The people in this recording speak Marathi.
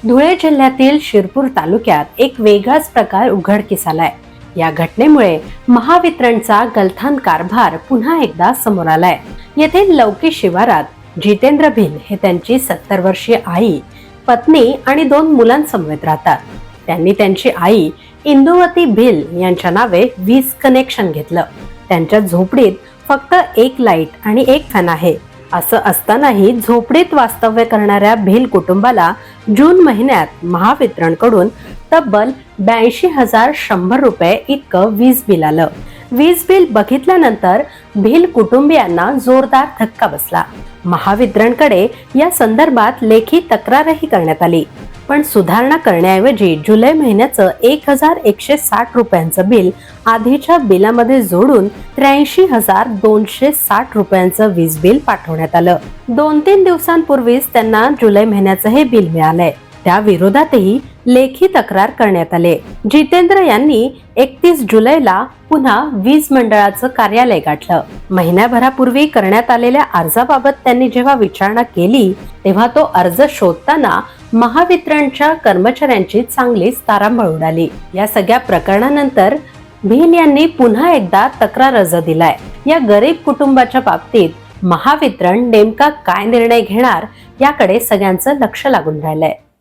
धुळे जिल्ह्यातील शिरपूर तालुक्यात एक वेगळाच प्रकार उघडकीस आलाय। या घटनेमुळे महावितरणचा गलथान कारभार पुन्हा एकदा समोर आलाय। येथील लौकी शिवारात जितेंद्र भिल हे त्यांची 70 वर्षीय आई, पत्नी आणि 2 मुलांसमवेत राहतात। त्यांनी त्यांची आई इंदुवती भिल यांच्या नावे वीज कनेक्शन घेतलं। त्यांच्या झोपडीत फक्त एक लाईट आणि एक फॅन आहे। असं असतानाही झोपडीत वास्तव्य करणाऱ्या भिल कुटुंबाला जून महिन्यात महावितरणकडून तब्बल 82,100 रुपये इतकं वीज बिल आलं। वीज बिल बघितल्यानंतर भिल कुटुंबियांना जोरदार धक्का बसला। महावितरणकडे या संदर्भात लेखी तक्रारही करण्यात आली, पण सुधारणा करण्याऐवजी जुलै महिन्याचं 1,160 रुपयांचं बिल आधीच्या बिलामध्ये जोडून 83,260 रुपयांचं वीज बिल पाठवण्यात आलं। 2-3 दिवसांपूर्वीच त्यांना जुलै महिन्याचं हे बिल मिळालंय। त्या विरोधातही लेखी तक्रार करण्यात आले। जितेंद्र यांनी 31 जुलैला पुन्हा वीज मंडळाचं कार्यालय गाठलं। महिन्याभरापूर्वी करण्यात आलेल्या अर्जाबाबत त्यांनी जेव्हा विचारणा केली तेव्हा तो अर्ज शोधताना महावितरणच्या कर्मचाऱ्यांची चांगलीच तारांबळ उडाली। या सगळ्या प्रकरणानंतर भिल यांनी पुन्हा एकदा तक्रार अर्ज दिलाय। या गरीब कुटुंबाच्या बाबतीत महावितरण नेमका काय निर्णय घेणार याकडे सगळ्यांचं लक्ष लागून राहिलंय।